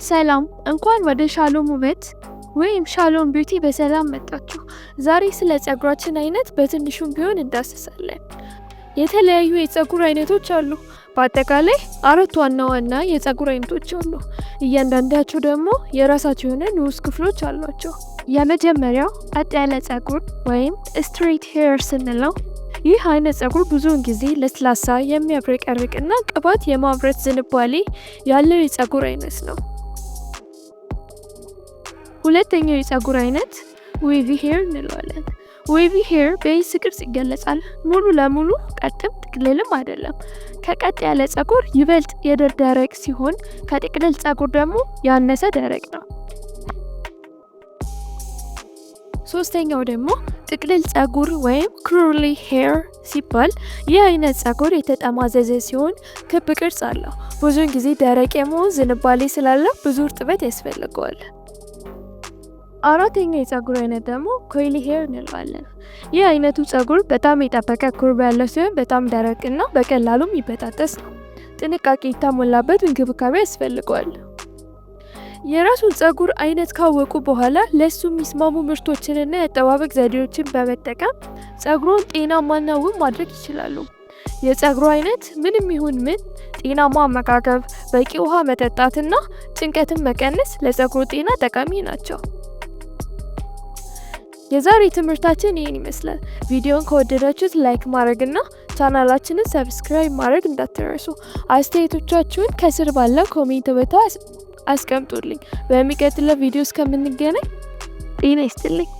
ሰላም እንኳን ወደ ሻሎም ውበት ወይም ሻሎም ቢዩቲ በሰላም መጣችሁ። ዛሬ ስለ ጸጉራችን አይነት በትንሹም ቢሆን እንዳስሳለን። የተለያዩ የጸጉር አይነቶች አሉ። በአጠቃላይ 4 ዋና ዋና የጸጉር አይነቶች አሉ። እያንዳንዳቸው ደግሞ የራሳቸው የሆነ ንዑስ ክፍሎች አሏቸው። የመጀመሪያው ቀጥ ያለ ጸጉር ወይም ስትሬት ሄር ስንለው ይህ አይነት ጸጉር ብዙውን ጊዜ ለስላሳ የሚያብረቀርቅና ቅባት የማምረት ዝንባሌ ያለው የጸጉር አይነት ነው። ሁለተኛው የጸጉር አይነት ዌቪ ሄር እንለዋለን። ዌቪ ሄር በኤስ ቅርጽ ይገለጻል። ሙሉ ለሙሉ ቀጥም ጥቅልልም አይደለም። ከቀጥ ያለ ጸጉር ይበልጥ ደረቅ ሲሆን ከጥቅልል ጸጉር ደግሞ ያነሰ ደረቅ ነው። ሶስተኛው ደግሞ ጥቅልል ጸጉር ወይም ክሩሊ ሄር ሲባል ይህ አይነት ጸጉር የተጠማዘዘ ሲሆን ክብ ቅርጽ አለው። ብዙውን ጊዜ ደረቅ የመሆን ዝንባሌ ስላለው ብዙ እርጥበት ያስፈልገዋል። አራተኛው የጸጉር አይነት ደግሞ ኮይሊ ሄር እንለዋለን። ይህ አይነቱ ጸጉር በጣም የጠበቀ ኩርባ ያለው ሲሆን በጣም ደረቅና በቀላሉም ይበጣጠስ ነው። ጥንቃቄ የተሞላበት እንክብካቤ ያስፈልገዋል። የራሱን ጸጉር አይነት ካወቁ በኋላ ለሱ የሚስማሙ ምርቶችንና የአጠባበቅ ዘዴዎችን በመጠቀም ጸጉሩን ጤናማና ውብ ማድረግ ይችላሉ። የጸጉሩ አይነት ምንም ይሁን ምን ጤናማ አመጋገብ፣ በቂ ውሃ መጠጣትና ጭንቀትን መቀነስ ለጸጉሩ ጤና ጠቃሚ ናቸው። የዛሬ ትምህርታችን ይህን ይመስላል። ቪዲዮን ከወደዳችሁት ላይክ ማድረግና ቻናላችንን ሰብስክራይብ ማድረግ እንዳትረሱ። አስተያየቶቻችሁን ከስር ባለው ኮሜንት ቦታ አስቀምጡልኝ። በሚቀጥለው ቪዲዮ እስከምንገናኝ ጤና ይስጥልኝ።